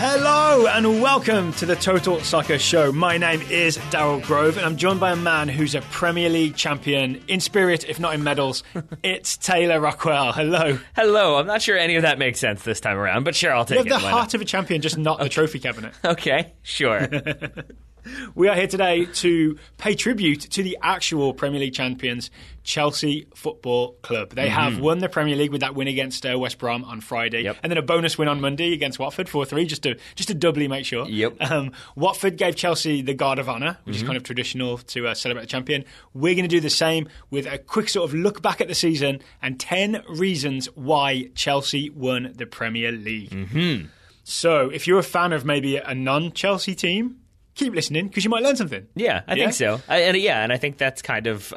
Hello and welcome to the Total Soccer Show. My name is Daryl Grove and I'm joined by a man who's a Premier League champion in spirit, if not in medals. It's Taylor Rockwell. Hello. Hello. I'm not sure any of that makes sense this time around, but sure, I'll take it. You have the heart of a champion, just not the trophy cabinet. Okay, sure. We are here today to pay tribute to the actual Premier League champions, Chelsea Football Club. They have won the Premier League with that win against West Brom on Friday, and then a bonus win on Monday against Watford, 4-3, just to doubly make sure. Watford gave Chelsea the Guard of Honour, which is kind of traditional to celebrate the champion. We're going to do the same with a quick sort of look back at the season and 10 reasons why Chelsea won the Premier League. So if you're a fan of maybe a non-Chelsea team, keep listening because you might learn something. Yeah, I think so. And I think that's kind of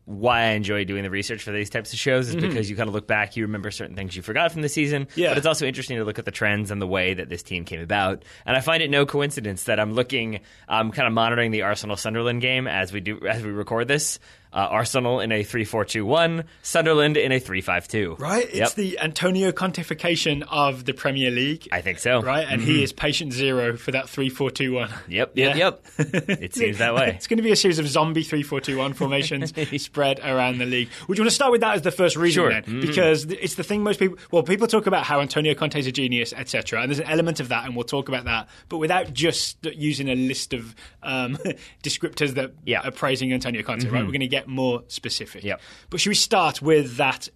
why I enjoy doing the research for these types of shows is because you kind of look back, you remember certain things you forgot from the season, but it's also interesting to look at the trends and the way that this team came about. And I find it no coincidence that I'm kind of monitoring the Arsenal-Sunderland game as we record this. Arsenal in a 3-4-2-1, Sunderland in a 3-5-2. Right? It's the Antonio Contification of the Premier League. I think so. Right? And he is patient zero for that 3-4-2-1. Yep. It seems that way. It's going to be a series of zombie 3-4-2-1 formations spread around the league. Would you want to start with that as the first reason then? Because it's the thing most people talk about how Antonio Conte is a genius, etc. And there's an element of that, and we'll talk about that. But without just using a list of descriptors that are praising Antonio Conte, right? We're going to get more specific. But should we start with that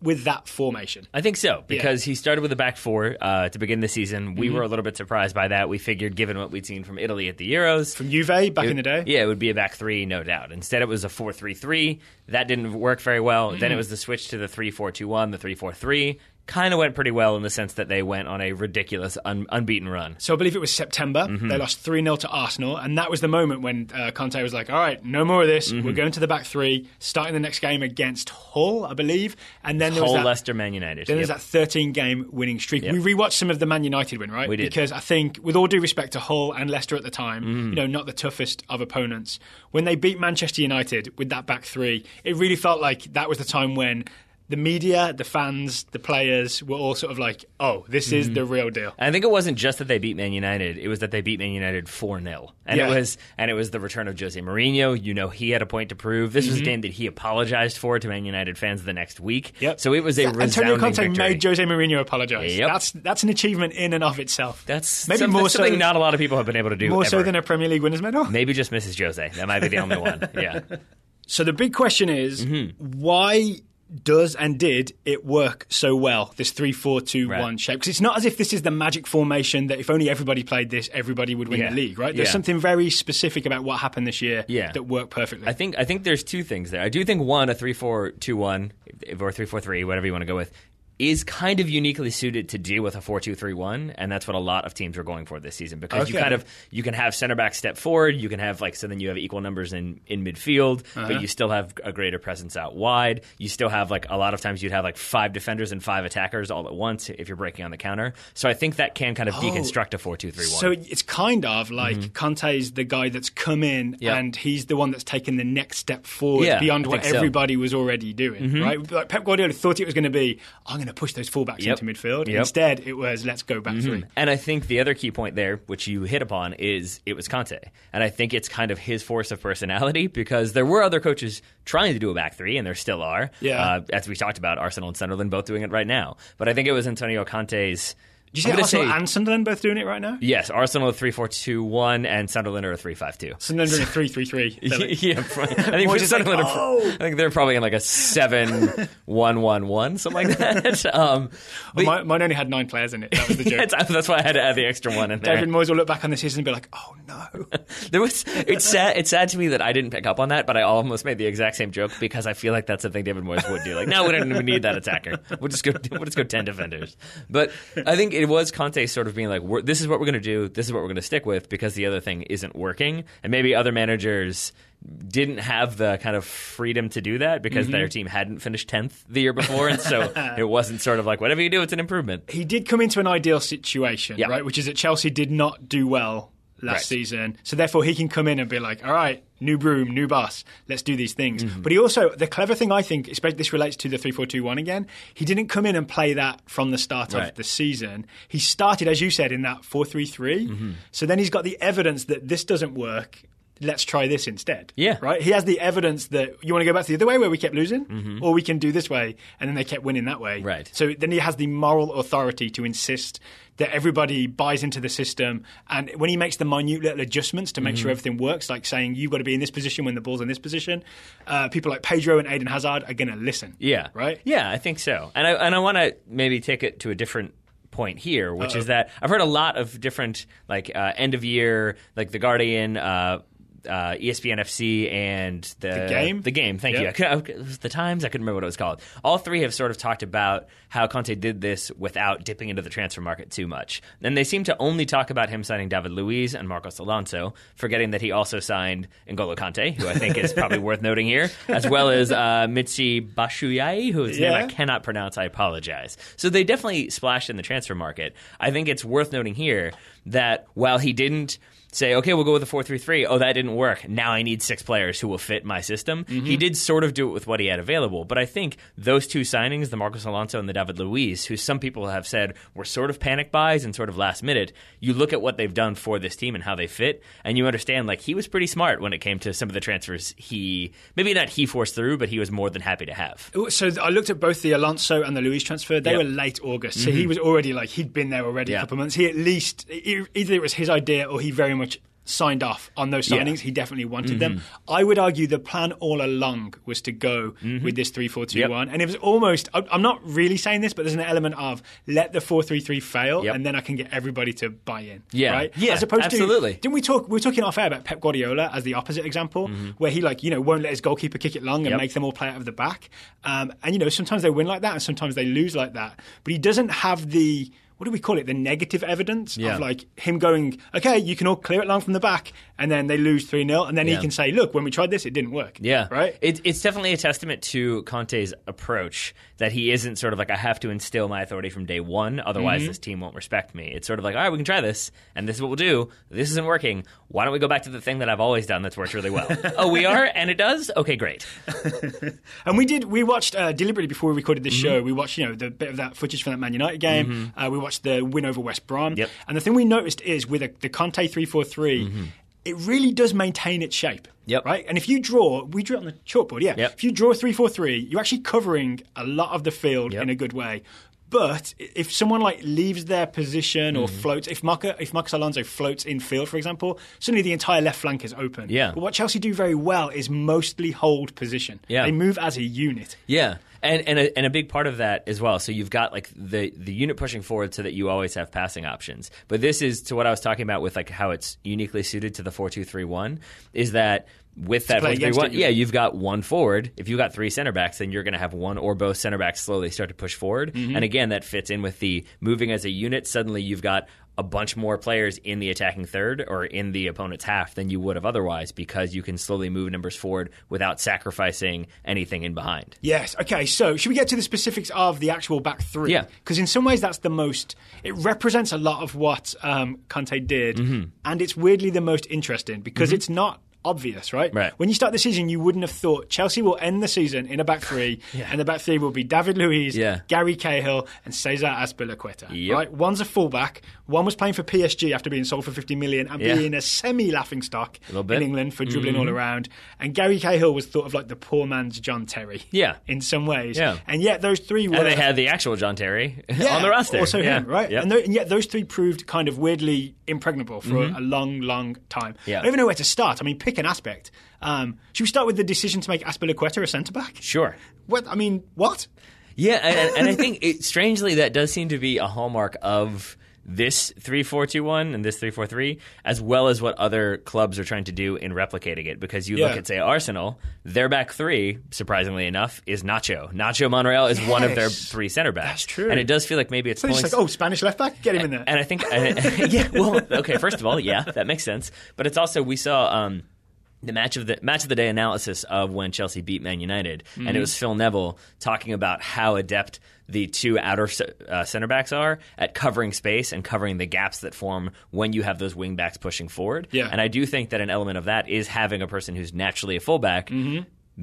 formation? I think so, because he started with a back four to begin the season. We were a little bit surprised by that. We figured, given what we'd seen from Italy at the Euros. From Juve back in the day? Yeah, it would be a back three, no doubt. Instead, it was a 4-3-3. That didn't work very well. Then it was the switch to the 3-4-2-1, the 3-4-3. Kind of went pretty well in the sense that they went on a ridiculous unbeaten run. So I believe it was September. They lost 3-0 to Arsenal, and that was the moment when Conte was like, all right, no more of this. We're going to the back three, starting the next game against Hull, I believe. And then there was that Leicester, Man United. Then there's that 13-game winning streak. We rewatched some of the Man United win, right? We did. Because I think, with all due respect to Hull and Leicester at the time, not the toughest of opponents, when they beat Manchester United with that back three, it really felt like that was the time when the media, the fans, the players were all sort of like, oh, this is the real deal. I think it wasn't just that they beat Man United, it was that they beat Man United 4-0. And it was the return of Jose Mourinho. He had a point to prove. This was a game that he apologized for to Man United fans the next week. So it was a resounding Antonio Conte victory. made Jose Mourinho apologise. That's an achievement in and of itself. That's maybe something not a lot of people have been able to do More ever. so than a Premier League winners' medal? Maybe just Mrs. Jose. That might be the only one. Yeah. So the big question is, why does and did it work so well, this 3-4-2-1 shape? Because it's not as if this is the magic formation that if only everybody played this, everybody would win the league, right? There's something very specific about what happened this year that worked perfectly. I think there's two things there. I do think, one, a 3-4-2-1 or 3-4-3, whatever you want to go with, is kind of uniquely suited to deal with a 4-2-3-1, and that's what a lot of teams are going for this season because you can have center back step forward, you can have so then you have equal numbers in midfield, but you still have a greater presence out wide. You still have a lot of times you'd have 5 defenders and 5 attackers all at once if you're breaking on the counter. So I think that can kind of deconstruct a 4-2-3-1. So it's kind of like Conte's the guy that's come in and he's the one that's taken the next step forward beyond what everybody was already doing, right? Like Pep Guardiola thought it was going to be, I'm going to push those fullbacks into midfield. Instead, it was, let's go back three. And I think the other key point there, which you hit upon, is it was Conte. And I think it's kind of his force of personality because there were other coaches trying to do a back three, and there still are. As we talked about, Arsenal and Sunderland both doing it right now. But I think it was Antonio Conte's... Did you say Arsenal and Sunderland both doing it right now? Yes, Arsenal are 3-4-2-1 and Sunderland are a 3-5-2. Sunderland are a 3-3-3. I think they're probably in a 7-1-1-1, something like that. Mine only had 9 players in it. That was the joke. That's why I had to add the extra one in there. David Moyes will look back on the season and be like, oh no. It's sad to me that I didn't pick up on that, but I almost made the exact same joke because I feel like that's something David Moyes would do. No, we don't even need that attacker. We'll just go 10 defenders. But I think it was Conte sort of being like, this is what we're going to do, this is what we're going to stick with because the other thing isn't working. And maybe other managers didn't have the kind of freedom to do that because their team hadn't finished 10th the year before. And so it wasn't sort of like, whatever you do, it's an improvement. He did come into an ideal situation, right? Which is that Chelsea did not do well last season. So therefore he can come in and be like, all right, new broom, new boss, let's do these things. But he also, the clever thing I think, especially this relates to the 3-4-2-1 again, he didn't come in and play that from the start of the season. He started, as you said, in that 4-3-3. So then he's got the evidence that this doesn't work. Let's try this instead. Yeah. Right? He has the evidence that you want to go back to the other way where we kept losing, or we can do this way, and then they kept winning that way. Right. So then he has the moral authority to insist that everybody buys into the system. And when he makes the minute little adjustments to make sure everything works, like saying you've got to be in this position when the ball's in this position, people like Pedro and Eden Hazard are going to listen. Yeah. Right? Yeah, I think so. And I want to maybe take it to a different point here, which is that I've heard a lot of different like end of year, like The Guardian, ESPN FC, and the game. The game, thank you. It was the Times. I couldn't remember what it was called. All three have sort of talked about how Conte did this without dipping into the transfer market too much. And they seem to only talk about him signing David Luiz and Marcos Alonso, forgetting that he also signed N'Golo Kante, who I think is probably worth noting here, as well as Michy Batshuayi, whose name I cannot pronounce. I apologize. So they definitely splashed in the transfer market. I think it's worth noting here that while he didn't say, okay, we'll go with a 4-3-3. Oh, that didn't work. Now I need 6 players who will fit my system. He did sort of do it with what he had available. But I think those two signings, the Marcos Alonso and the David Luiz, who some people have said were sort of panic buys and sort of last minute, you look at what they've done for this team and how they fit, and you understand like he was pretty smart when it came to some of the transfers maybe not he forced through, but he was more than happy to have. So I looked at both the Alonso and the Luiz transfer. They were late August. So he was already like, he'd been there already a couple of months. He at least, either it was his idea or he very much signed off on those signings. He definitely wanted them. I would argue the plan all along was to go with this 3-4-2-1. And it was almost, I'm not really saying this, but there's an element of let the 4-3-3 fail and then I can get everybody to buy in. Right? Yeah, as opposed absolutely. To, we were talking off air about Pep Guardiola as the opposite example, where he won't let his goalkeeper kick it long and make them all play out of the back. And sometimes they win like that and sometimes they lose like that. But he doesn't have the, what do we call it? The negative evidence of like him going, okay, you can all clear it long from the back, and then they lose 3-0, and then he can say, look, when we tried this, it didn't work. Yeah. Right? It's definitely a testament to Conte's approach that he isn't sort of like, I have to instill my authority from day one, otherwise this team won't respect me. It's sort of like, all right, we can try this, and this is what we'll do. This isn't working. Why don't we go back to the thing that I've always done that's worked really well? Oh, we are? And it does? Okay, great. And we watched, deliberately before we recorded this show, we watched, the bit of that footage from that Man United game. We watched the win over West Brom. And the thing we noticed is with the Conte 3-4-3, it really does maintain its shape. Right? And if you draw, we drew it on the chalkboard, If you draw 3-4-3, you're actually covering a lot of the field in a good way. But if someone like leaves their position or floats, if Marcos Alonso floats in field, for example, suddenly the entire left flank is open. But what Chelsea do very well is mostly hold position. They move as a unit. And a big part of that as well. So you've got like the unit pushing forward so that you always have passing options. But this is to what I was talking about with like how it's uniquely suited to the 4-2-3-1 is that with that 4-3-1, you've got one forward. If you've got 3 center backs, then you're going to have one or both center backs slowly start to push forward. And again, that fits in with the moving as a unit. Suddenly you've got a bunch more players in the attacking third or in the opponent's half than you would have otherwise because you can slowly move numbers forward without sacrificing anything in behind. Yes. Okay, so should we get to the specifics of the actual back three? Because in some ways that's the most, it represents a lot of what Conte did, and it's weirdly the most interesting because it's not obvious, right? When you start the season, you wouldn't have thought Chelsea will end the season in a back three, and the back three will be David Luiz, Gary Cahill, and Cesar Azpilicueta. Right? One's a fullback. One was playing for PSG after being sold for 50 million and being a semi-laughing stock in England for dribbling all around. And Gary Cahill was thought of like the poor man's John Terry. In some ways. And yet those three were... And they had the actual John Terry on the roster. Also him, right? And yet those three proved kind of weirdly impregnable for a long, long time. I don't even know where to start. I mean, pick an aspect. Should we start with the decision to make Azpilicueta a centre-back? Sure. What? I mean, what? Yeah, and I think, strangely, that does seem to be a hallmark of this 3-4-2-1 and this 3-4-3, as well as what other clubs are trying to do in replicating it. Because you look at, say, Arsenal, their back three, surprisingly enough, is Nacho. Nacho Monreal is one of their 3 center backs. That's true. And it does feel like maybe it's points... Just like, Spanish left back? Get him in there. And I think... okay, first of all, that makes sense. But it's also, we saw... the match of the day analysis of when Chelsea beat Man United, and it was Phil Neville talking about how adept the two outer center backs are at covering space and covering the gaps that form when you have those wing backs pushing forward. Yeah. And I do think that an element of that is having a person who's naturally a fullback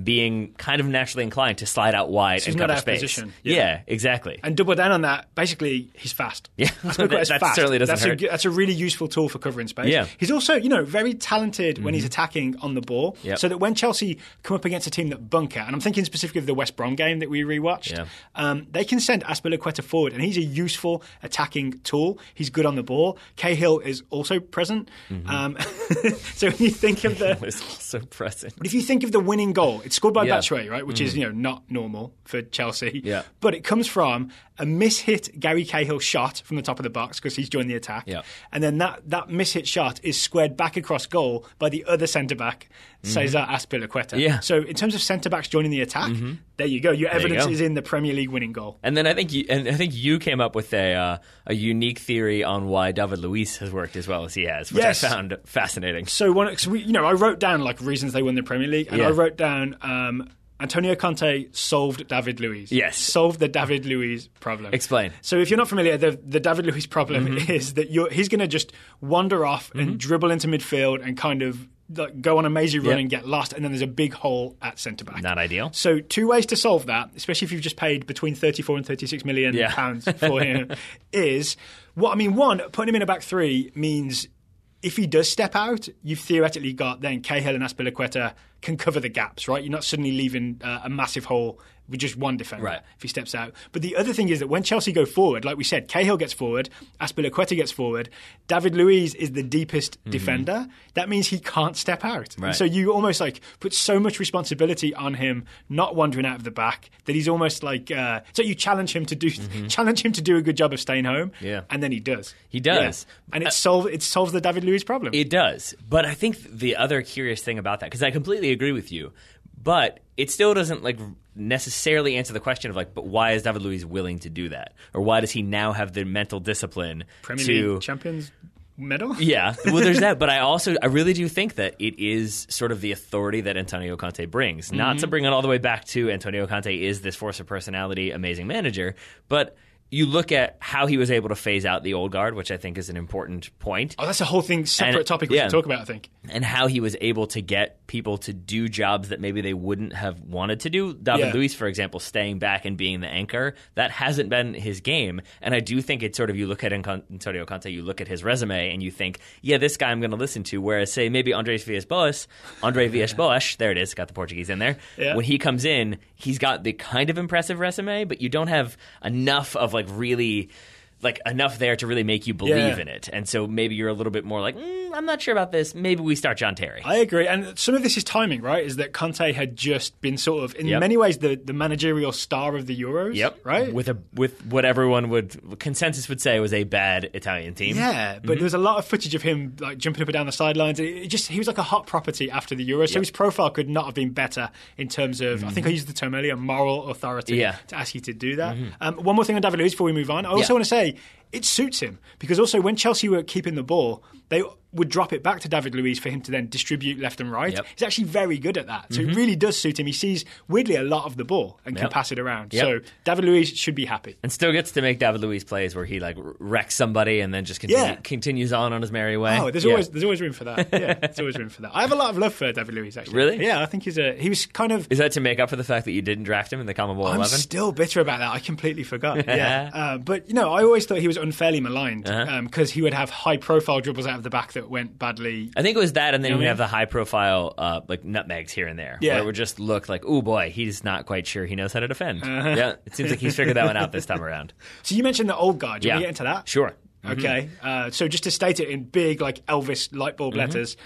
being kind of naturally inclined to slide out wide and cover space. Position. Yeah, exactly. And double down on that, basically, he's fast. Yeah, that certainly doesn't hurt. That's a really useful tool for covering space. Yeah. He's also, very talented when he's attacking on the ball, so that when Chelsea come up against a team that bunker, and I'm thinking specifically of the West Brom game that we rewatched, they can send Azpilicueta forward, and he's a useful attacking tool. He's good on the ball. Cahill is also present. So when you think of the... is also present. But if you think of the winning goal, it's scored by Batshuayi, right? Which is, not normal for Chelsea. Yeah. But it comes from a mishit Gary Cahill shot from the top of the box because he's joined the attack. Yeah. And then that mishit shot is squared back across goal by the other centre-back, Cesar Azpilicueta. Yeah. So in terms of centre-backs joining the attack, there you go. Your evidence is in the Premier League winning goal. And then I think you came up with a unique theory on why David Luiz has worked as well as he has, which I found fascinating. So I wrote down reasons they won the Premier League, and I wrote down Antonio Conte solved David Luiz. Yes. Solved the David Luiz problem. Explain. So if you're not familiar, the David Luiz problem is that he's going to just wander off and dribble into midfield and kind of go on a mazy run and get lost, and then there's a big hole at centre-back. Not ideal. So two ways to solve that, especially if you've just paid between 34 and 36 million pounds for him, is, one, putting him in a back three means if he does step out, you've theoretically got then Cahill and Azpilicueta can cover the gaps, right? You're not suddenly leaving a massive hole with just one defender if he steps out. But the other thing is that when Chelsea go forward, like we said, Cahill gets forward, Azpilicueta gets forward, David Luiz is the deepest defender. That means he can't step out. Right. And so you almost put so much responsibility on him not wandering out of the back that he's almost so you challenge him to do a good job of staying home. Yeah. And then he does. He does. Yeah. And it solves the David Luiz problem. It does. But I think the other curious thing about that, because I completely agree with you, but it still doesn't necessarily answer the question of but why is David Luiz willing to do that? Or why does he now have the mental discipline Premier League Champions medal? Yeah, well, there's that. But I really do think that it is sort of the authority that Antonio Conte brings. Not to bring it all the way back to Antonio Conte is this force of personality, amazing manager, but you look at how he was able to phase out the old guard, which I think is an important point. Oh, that's a whole thing, separate topic we should talk about, I think. And how he was able to get people to do jobs that maybe they wouldn't have wanted to do. David Luiz, for example, staying back and being the anchor, that hasn't been his game. And I do think it's sort of, you look at Antonio Conte, you look at his resume, and you think, this guy I'm going to listen to. Whereas, say, maybe Andre Villas-Boas, there it is, got the Portuguese in there. Yeah. When he comes in, he's got the kind of impressive resume, but you don't have enough of really enough there to really make you believe in it. And so maybe you're a little bit more I'm not sure about this. Maybe we start John Terry. I agree. And some of this is timing, right? Is that Conte had just been sort of, in many ways, the managerial star of the Euros, right? With what everyone consensus would say was a bad Italian team. Yeah, but there's a lot of footage of him jumping up and down the sidelines. He was like a hot property after the Euros, so his profile could not have been better in terms of, I think I used the term earlier, moral authority to ask you to do that. One more thing on David Luiz before we move on. I also want to say, it suits him because also when Chelsea were keeping the ball, they would drop it back to David Luiz for him to then distribute left and right. He's actually very good at that. So it really does suit him. He sees, weirdly, a lot of the ball and can pass it around. So David Luiz should be happy. And still gets to make David Luiz plays where he wrecks somebody and then just continues on his merry way. Oh, there's always room for that. Yeah, there's always room for that. I have a lot of love for David Luiz, actually. Really? Yeah, I think he was kind of... Is that to make up for the fact that you didn't draft him in the Common Ball 11? I'm still bitter about that. I completely forgot. But, I always thought he was unfairly maligned because he would have high-profile dribbles out of the back that went badly. I think it was that, and then you have the high-profile nutmegs here and there, where it would just look like, oh boy, he's not quite sure he knows how to defend. Yeah, it seems like he's figured that one out this time around. So you mentioned the old guard. Do you want to get into that? Sure. Okay. So just to state it in big, Elvis lightbulb letters,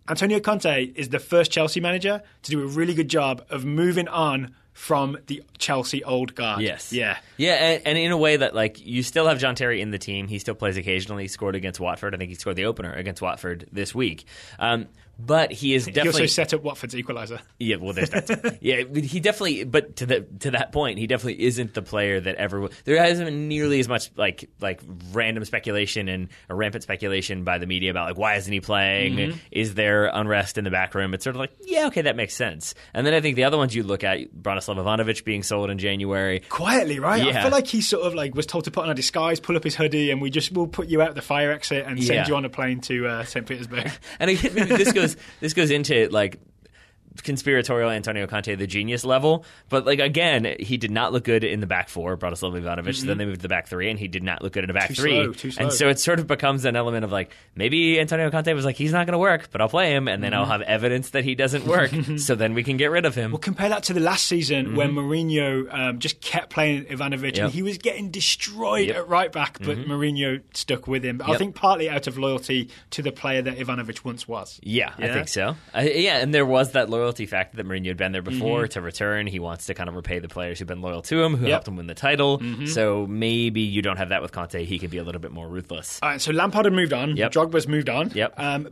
Antonio Conte is the first Chelsea manager to do a really good job of moving on from the Chelsea old guard. Yes. Yeah. Yeah, and in a way that, you still have John Terry in the team. He still plays occasionally. He scored against Watford. I think he scored the opener against Watford this week. But he is definitely... He also set up Watford's equaliser. Yeah, well, there's that too. Yeah, he definitely... But to that point, he definitely isn't the player that ever... There hasn't been nearly as much like random speculation and a rampant speculation by the media about like why isn't he playing? Mm-hmm. Is there unrest in the back room? It's sort of like, yeah, okay, that makes sense. And then I think the other ones you look at, Branislav Ivanovic being sold in January. Quietly, right? Yeah. I feel like he sort of like was told to put on a disguise, pull up his hoodie, and we'll put you out the fire exit and send you on a plane to St. Petersburg. And again, maybe this goes into like conspiratorial Antonio Conte, the genius level. But like again, he did not look good in the back four, Branislav Ivanovic. Mm-hmm. So then they moved to the back three, and he did not look good in the back three. Too slow. And so it sort of becomes an element of like maybe Antonio Conte was like, he's not going to work, but I'll play him, and then I'll have evidence that he doesn't work, so then we can get rid of him. Well, compare that to the last season when Mourinho just kept playing Ivanovic, and he was getting destroyed at right back, but Mourinho stuck with him. I think partly out of loyalty to the player that Ivanovic once was. Yeah, I think so. And there was that loyalty factor that Mourinho had been there before to return. He wants to kind of repay the players who've been loyal to him, who helped him win the title. So maybe you don't have that with Conte. He can be a little bit more ruthless. All right, so Lampard had moved on. Drogba's moved on.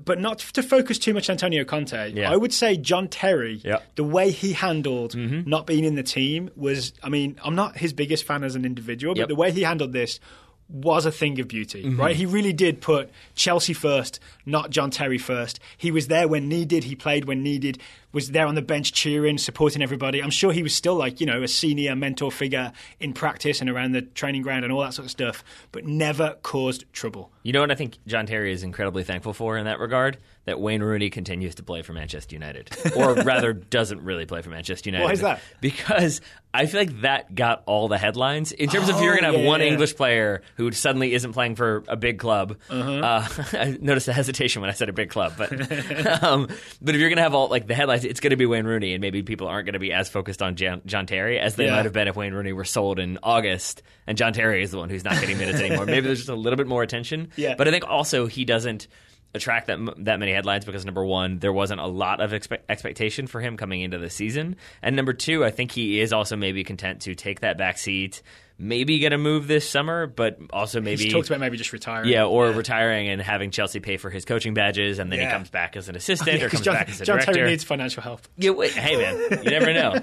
But not to focus too much on Antonio Conte. I would say John Terry, the way he handled not being in the team was, I mean, I'm not his biggest fan as an individual, but the way he handled this was a thing of beauty, right? He really did put Chelsea first, not John Terry first. He was there when needed. He played when needed, was there on the bench cheering, supporting everybody. I'm sure he was still like, a senior mentor figure in practice and around the training ground and all that sort of stuff, but never caused trouble. You know what I think John Terry is incredibly thankful for in that regard? That Wayne Rooney continues to play for Manchester United. Or rather, doesn't really play for Manchester United. Why is that? Because I feel like that got all the headlines. In terms of if you're going to have one English player who suddenly isn't playing for a big club. I noticed the hesitation when I said a big club. But but if you're going to have all like the headlines, it's going to be Wayne Rooney. And maybe people aren't going to be as focused on John Terry as they might have been if Wayne Rooney were sold in August. And John Terry is the one who's not getting minutes anymore. Maybe there's just a little bit more attention. But I think also he doesn't attract that many headlines because, number one, there wasn't a lot of expectation for him coming into the season. And number two, I think he is also maybe content to take that back seat, maybe get a move this summer, but also maybe... He's talked about maybe just retiring. Yeah, or retiring and having Chelsea pay for his coaching badges, and then he comes back as an assistant or comes back as a director. John Terry needs financial help. Hey, man, you never know.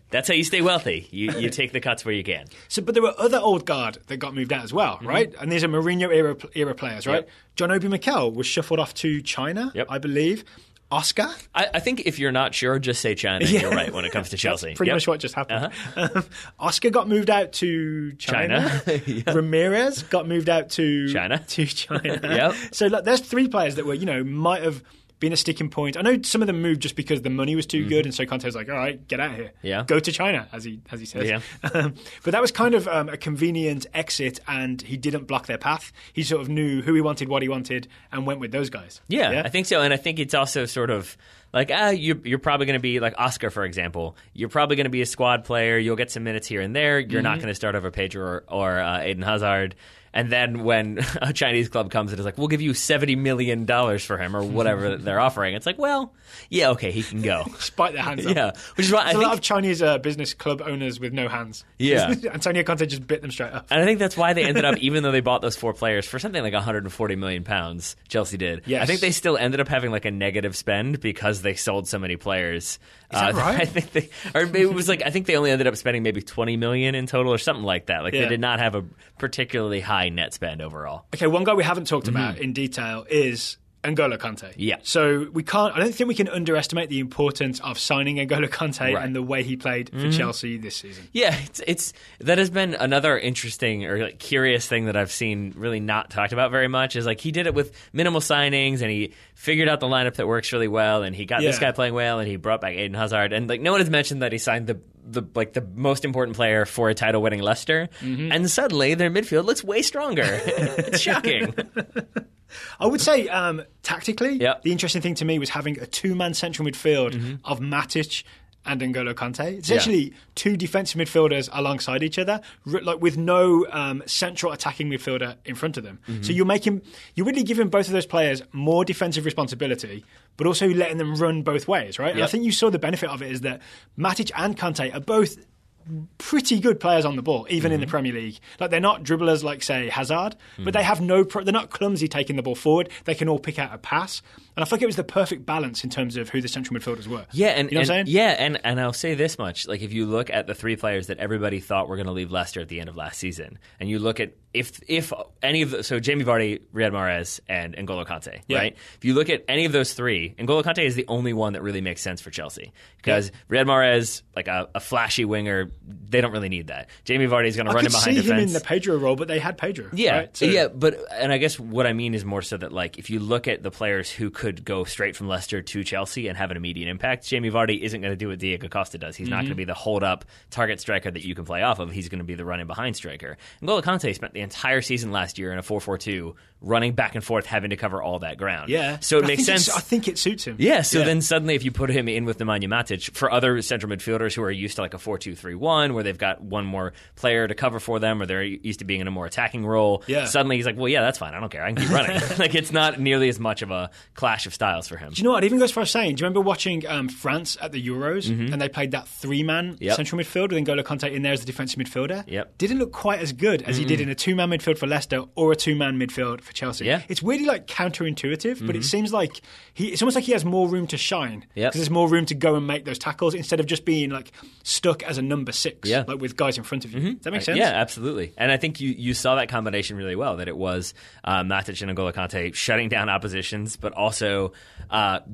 That's how you stay wealthy. You take the cuts where you can. But there were other old guard that got moved out as well, right? And these are Mourinho era players, right? John Obi Mikel was shuffled off to China, I believe. Oscar? I think if you're not sure, just say China. You're right when it comes to Chelsea. That's pretty much what just happened. Oscar got moved out to China. Ramirez got moved out to China. So there's three players that were, might have been a sticking point. I know some of them moved just because the money was too good, and so Conte was like, all right, get out of here. Go to China, as he says. But that was kind of a convenient exit, and he didn't block their path. He sort of knew who he wanted, what he wanted, and went with those guys. Yeah, I think so. And I think it's also sort of like, you're probably going to be like Oscar, for example. You're probably going to be a squad player. You'll get some minutes here and there. You're not going to start over Pedro or Eden Hazard. And then when a Chinese club comes and is like, we'll give you $70 million for him or whatever they're offering, it's like, well, yeah, okay, he can go. Spite their hands up. Which is why There's a lot of Chinese business club owners with no hands. Antonio Conte just bit them straight up. And I think that's why they ended up, even though they bought those four players for something like £140 million, Chelsea did. Yes. I think they still ended up having like a negative spend because they sold so many players. Is that right? I think it was like, I think they only ended up spending maybe $20 million in total or something like that. Like they did not have a particularly high net spend overall. Okay, one guy we haven't talked about in detail is N'Golo Kante. Yeah. So I don't think we can underestimate the importance of signing N'Golo Kante and the way he played for Chelsea this season. Yeah, it's that has been another interesting or like curious thing that I've seen really not talked about very much is like he did it with minimal signings and he figured out the lineup that works really well and he got this guy playing well and he brought back Eden Hazard and like no one has mentioned that he signed the most important player for a title winning Leicester and suddenly their midfield looks way stronger. It's shocking. I would say tactically, the interesting thing to me was having a two-man central midfield of Matic and N'Golo Kante. It's actually two defensive midfielders alongside each other, like with no central attacking midfielder in front of them. So you're really giving both of those players more defensive responsibility, but also letting them run both ways, right? And I think you saw the benefit of it is that Matic and Kante are both pretty good players on the ball, even in the Premier League. Like, they're not dribblers like, say, Hazard, but they have they're not clumsy taking the ball forward. They can all pick out a pass. And I think it was the perfect balance in terms of who the central midfielders were. Yeah, and you know what I'm saying? Yeah, and I'll say this much: like, if you look at the three players that everybody thought were going to leave Leicester at the end of last season, and you look at if any of so Jamie Vardy, Riyad Mahrez, and N'Golo Kante, right? If you look at any of those three, N'Golo Kante is the only one that really makes sense for Chelsea because Riyad Mahrez, like a flashy winger, they don't really need that. Jamie Vardy is going to run in behind defense. I could see him in the Pedro role, but they had Pedro. Yeah, right? So. Yeah, but and I guess what I mean is more so that, like, if you look at the players who could go straight from Leicester to Chelsea and have an immediate impact, Jamie Vardy isn't going to do what Diego Costa does. He's not going to be the hold-up target striker that you can play off of. He's going to be the run-in-behind striker. N'Golo Kante spent the entire season last year in a 4-4-2, running back and forth, having to cover all that ground. Yeah. So it makes sense. I think it suits him. Yeah, so then suddenly if you put him in with Nemanja Matic, for other central midfielders who are used to like a 4-2-3-1, where they've got one more player to cover for them, or they're used to being in a more attacking role, suddenly he's like, well, yeah, that's fine. I don't care. I can keep running. Like, it's not nearly as much of a clash of styles for him. Do you know what? It even goes for saying, do you remember watching France at the Euros, and they played that three-man central midfield with N'Golo Kante in there as the defensive midfielder? Yep. Didn't look quite as good as he did in a two-man midfield for Leicester or a two-man midfield for Chelsea. Yeah. It's weirdly like counterintuitive, but it seems like it's almost like he has more room to shine because there's more room to go and make those tackles instead of just being like stuck as a number 6, like with guys in front of you. Does that make sense? Yeah, absolutely. And I think you saw that combination really well, that it was Matic and N'Golo Kante shutting down oppositions, but also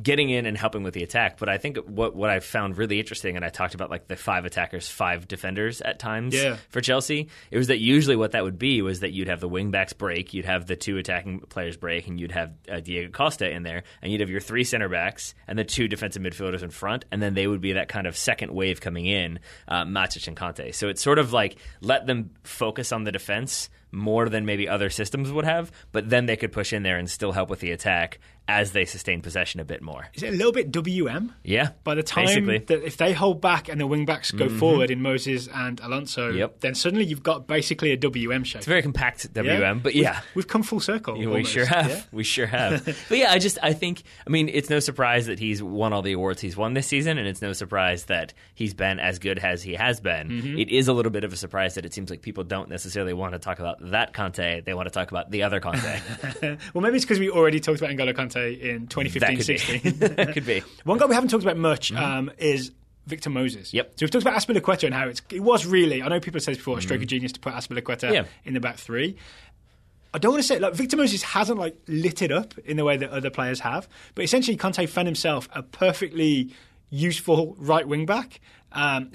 getting in and helping with the attack. But I think what I found really interesting, and I talked about like the 5 attackers, 5 defenders at times for Chelsea, it was that usually what that would be was that you'd have the wing-backs break, you'd have the 2 attacking players break, and you'd have Diego Costa in there, and you'd have your 3 center-backs and the 2 defensive midfielders in front, and then they would be that kind of second wave coming in, Matic and Kante. So it's sort of like let them focus on the defense more than maybe other systems would have, but then they could push in there and still help with the attack as they sustain possession a bit more. Is it a little bit WM? Yeah. By the time that if they hold back and the wing-backs go forward in Moses and Alonso, then suddenly you've got basically a WM shape. It's a very compact WM, but We've come full circle. We sure have. Yeah? We sure have. But yeah, I think, it's no surprise that he's won all the awards he's won this season, and it's no surprise that he's been as good as he has been. It is a little bit of a surprise that it seems like people don't necessarily want to talk about that Conte. They want to talk about the other Conte. Well, maybe it's because we already talked about N'Golo Conte in 2015-16. That could be. One guy we haven't talked about much is Victor Moses. Yep. So we've talked about Azpilicueta and how it was really, I know people said before, a stroke of genius to put Azpilicueta in the back 3. I don't want to say, like, Victor Moses hasn't, like, lit it up in the way that other players have, but essentially Conte found himself a perfectly useful right wing back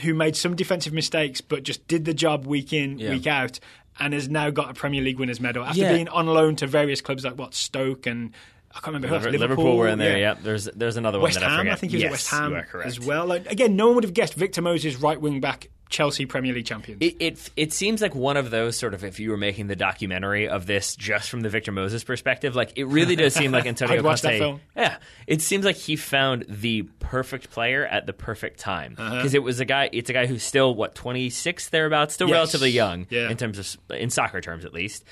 who made some defensive mistakes but just did the job week in, week out, and has now got a Premier League winners medal after being on loan to various clubs like Stoke and I can't remember who else. Liverpool were in there. Yeah, there's another West one that Ham, I forget. I think he was at West Ham you are correct. as well. Like, again, no one would have guessed Victor Moses, right wing back, Chelsea Premier League champions. It seems like one of those sort of, if you were making the documentary of this just from the Victor Moses perspective, like it really does seem like Antonio I'd watch Conte. That film. Yeah, it seems like he found the perfect player at the perfect time because it's a guy who's still 26 thereabouts, still relatively young in soccer terms at least.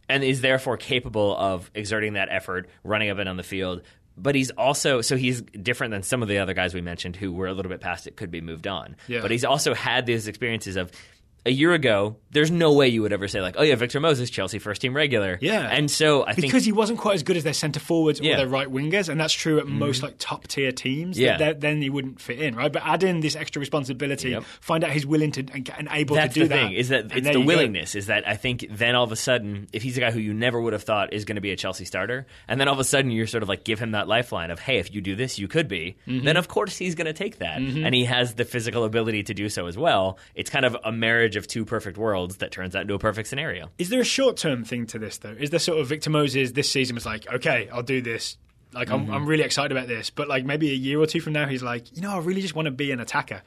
And is therefore capable of exerting that effort, running up and down the field. But he's different than some of the other guys we mentioned who were a little bit past it, could be moved on. Yeah. But he's also had these experiences of a year ago, there's no way you would ever say, like, oh, yeah, Victor Moses, Chelsea first-team regular. Yeah. And so I think... Because he wasn't quite as good as their centre-forwards or their right-wingers, and that's true at most, like, top-tier teams. Yeah. Then he wouldn't fit in, right? But add in this extra responsibility, find out he's willing to and able to do that. That's the thing, is that it's the willingness, is that I think then all of a sudden, if he's a guy who you never would have thought is going to be a Chelsea starter, and then all of a sudden you're sort of like, give him that lifeline of, hey, if you do this, you could be, then of course he's going to take that. And he has the physical ability to do so as well. It's kind of a marriage of two perfect worlds that turns out into a perfect scenario. Is there a short-term thing to this, though? Is there sort of Victor Moses this season was like, okay, I'll do this. Like, I'm really excited about this. But, like, maybe a year or two from now, he's like, I really just want to be an attacker.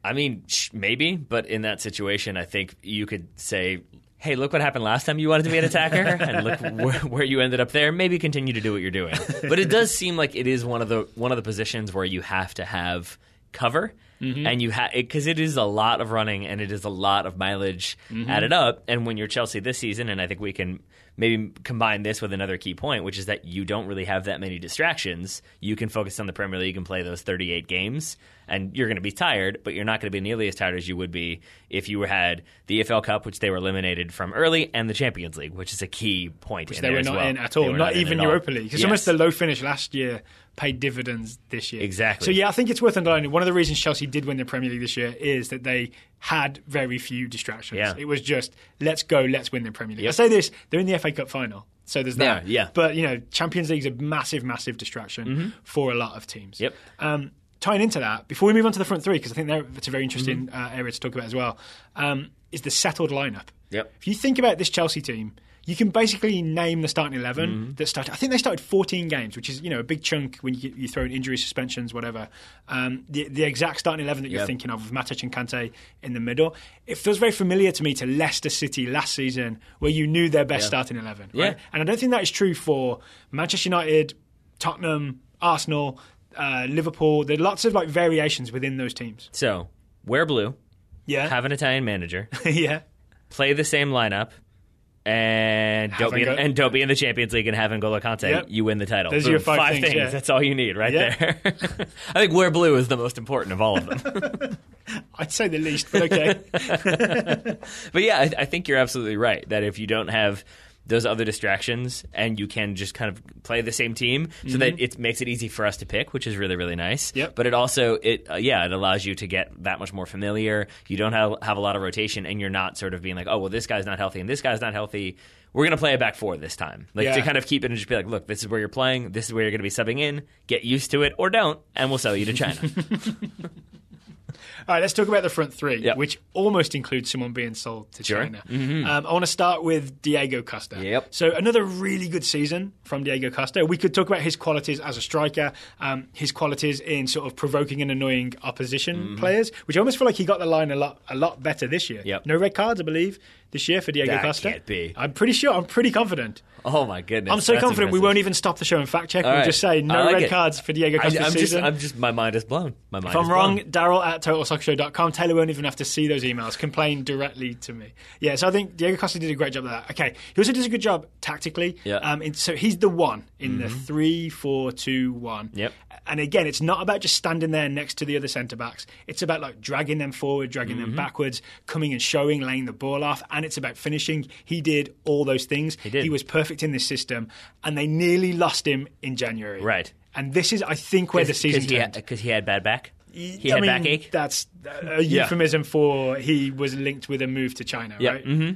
I mean, maybe. But in that situation, I think you could say, hey, look what happened last time you wanted to be an attacker, and look where you ended up there. Maybe continue to do what you're doing. But it does seem like it is one of the positions where you have to have cover. and you because it is a lot of running and it is a lot of mileage added up. And when you're Chelsea this season, and I think we can maybe combine this with another key point, which is that you don't really have that many distractions. You can focus on the Premier League and play those 38 games, and you're going to be tired, but you're not going to be nearly as tired as you would be if you had the EFL Cup, which they were eliminated from early, and the Champions League, which is a key point. Which they were not in at all, not even Europa League. Because almost the low finish last year paid dividends this year. Exactly. So, yeah, I think it's worth underlining. One of the reasons Chelsea did win the Premier League this year is that they had very few distractions. Yeah. It was just, let's go, let's win the Premier League. Yep. I say this, they're in the FA Cup final. So there's that. Yeah. But, Champions League's a massive, massive distraction for a lot of teams. Yep. Tying into that, before we move on to the front three, because I think that's a very interesting area to talk about as well, is the settled lineup. Yep. If you think about this Chelsea team, you can basically name the starting 11 that started. I think they started 14 games, which is a big chunk when you throw in injuries, suspensions, whatever. The exact starting 11 that you're thinking of, with Matic and Kante in the middle, it feels very familiar to me to Leicester City last season, where you knew their best starting 11. Right? Yeah. And I don't think that is true for Manchester United, Tottenham, Arsenal, Liverpool. There are lots of variations within those teams. So wear blue. Yeah. Have an Italian manager. Yeah. Play the same lineup. And don't be in the Champions League and have N'Golo Kante. Yep. You win the title. Those are your five things. Yeah. That's all you need right there. I think wear blue is the most important of all of them. I'd say the least, but okay. But yeah, I think you're absolutely right that if you don't have those other distractions and you can just kind of play the same team so that it makes it easy for us to pick, which is really, really nice. Yep. But it also, it allows you to get that much more familiar. You don't have a lot of rotation, and you're not sort of being like, oh, well, this guy's not healthy and this guy's not healthy. We're going to play a back four this time. To kind of keep it and just be like, look, this is where you're playing. This is where you're going to be subbing in. Get used to it or don't, and we'll sell you to China. All right, let's talk about the front three, which almost includes someone being sold to China. I want to start with Diego Costa. Yep. So another really good season from Diego Costa. We could talk about his qualities as a striker, his qualities in sort of provoking and annoying opposition players, which I almost feel like he got the line a lot better this year. Yep. No red cards, I believe, this year for Diego Costa. Can't be. I'm pretty sure. I'm pretty confident. Oh, my goodness. I'm so confident impressive. we won't even stop the show and fact check. We'll just say no red cards for Diego Costa this season. My mind is blown. If I'm wrong, Daryl at TotalSoccerShow.com. Taylor won't even have to see those emails. Complain directly to me. Yeah, so I think Diego Costa did a great job of that. Okay, he also does a good job tactically. Yeah. So he's the one in the 3-4-2-1. Yep. And again, it's not about just standing there next to the other centre-backs. It's about dragging them forward, dragging them backwards, coming and showing, laying the ball off, and it's about finishing. He did all those things. He did. He was perfect in this system, and they nearly lost him in January. Right. And this is, I think, where the season turned. Because he had bad back? He had backache? That's a euphemism for he was linked with a move to China, right? Mm-hmm.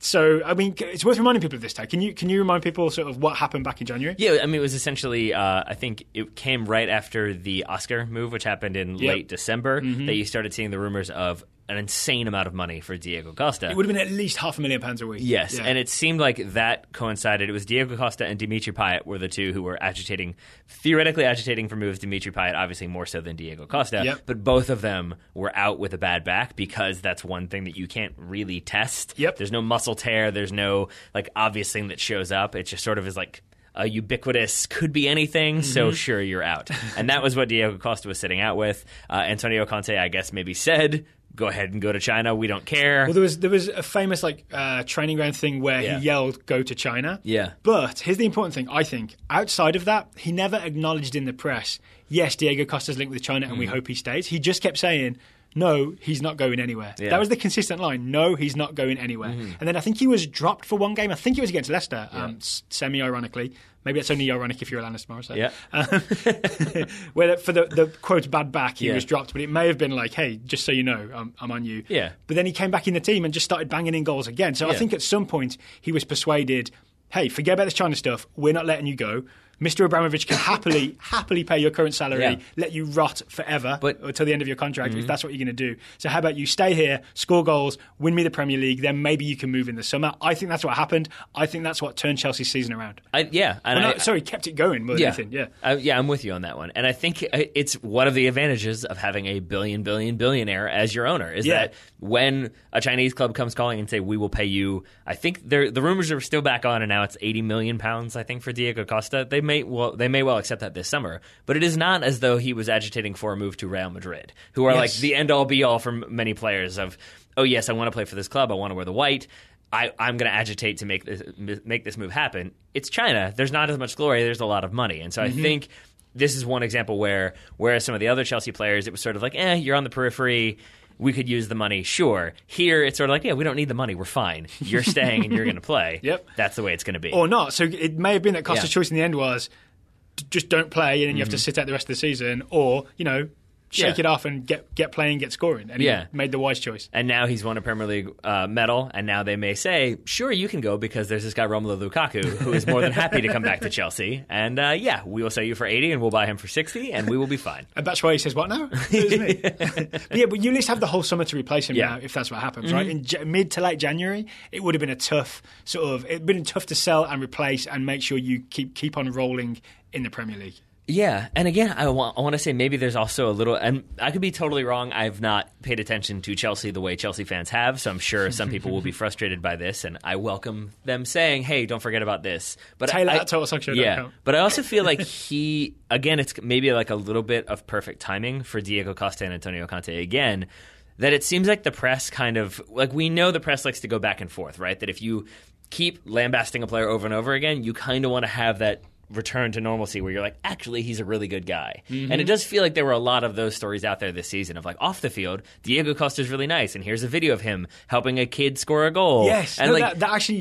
So, it's worth reminding people of this, Ty. Can you remind people sort of what happened back in January? Yeah, it was essentially, I think it came right after the Oscar move, which happened in late December, that you started seeing the rumors of an insane amount of money for Diego Costa. It would have been at least £500,000 a week. Yes, and it seemed like that coincided. It was Diego Costa and Dimitri Payet were the two who were theoretically agitating for moves. Dimitri Payet obviously more so than Diego Costa, but both of them were out with a bad back because that's one thing that you can't really test. Yep. There's no muscle tear. There's no obvious thing that shows up. It just sort of is a ubiquitous could be anything, so sure, you're out. And that was what Diego Costa was sitting out with. Antonio Conte, I guess, maybe said, go ahead and go to China. We don't care. Well, there was a famous training ground thing where he yelled, "Go to China." Yeah. But here's the important thing. I think outside of that, he never acknowledged in the press, yes, Diego Costa's linked with China, and we hope he stays. He just kept saying, no, he's not going anywhere. Yeah. That was the consistent line. No, he's not going anywhere. And then I think he was dropped for one game. I think it was against Leicester, semi-ironically. Maybe that's only ironic if you're Alanis Morissette. Yeah. Where for the quote bad back, he was dropped, but it may have been like, hey, just so you know, I'm on you. Yeah. But then he came back in the team and just started banging in goals again. So I think at some point he was persuaded, hey, forget about this China stuff. We're not letting you go. Mr. Abramovich can happily pay your current salary, let you rot forever until the end of your contract if that's what you're going to do. So how about you stay here, score goals, win me the Premier League, then maybe you can move in the summer. I think that's what happened. I think that's what turned Chelsea's season around. Kept it going more than anything. Yeah, I'm with you on that one. And I think it's one of the advantages of having a billionaire as your owner is that when a Chinese club comes calling and say, we will pay you, I think the rumors are still back on and now it's £80 million, I think, for Diego Costa. They may well accept that this summer, but it is not as though he was agitating for a move to Real Madrid, who are like the end all be all for many players of, oh yes, I want to play for this club, I want to wear the white. I'm going to agitate to make this move happen. It's China. There's not as much glory. There's a lot of money. And so I think this is one example whereas some of the other Chelsea players, it was sort of like, you're on the periphery. We could use the money. Sure. Here, it's sort of like, we don't need the money. We're fine. You're staying and you're going to play. Yep. That's the way it's going to be. Or not. So it may have been that Costa's choice in the end was just don't play and then you have to sit out the rest of the season, or, shake it off and get playing, get scoring. And he made the wise choice. And now he's won a Premier League medal, and now they may say, sure, you can go because there's this guy Romelu Lukaku who is more than happy to come back to Chelsea. And we will sell you for 80 and we'll buy him for 60 and we will be fine. And that's why he says, what now? But you at least have the whole summer to replace him now if that's what happens, right? In mid to late January, it would have been it'd been tough to sell and replace and make sure you keep on rolling in the Premier League. Yeah, and again, I want to say maybe there's also a little, and I could be totally wrong. I've not paid attention to Chelsea the way Chelsea fans have, so I'm sure some people will be frustrated by this, and I welcome them saying, hey, don't forget about this. But Taylor at TotalSoccer.com. Yeah, but I also feel like it's maybe like a little bit of perfect timing for Diego Costa and Antonio Conte again, that it seems like the press kind of, like we know the press likes to go back and forth, right? That if you keep lambasting a player over and over again, you kind of want to have that return to normalcy where you're like, actually, he's a really good guy. And it does feel like there were a lot of those stories out there this season of like, off the field, Diego Costa's really nice, and here's a video of him helping a kid score a goal. Yes, and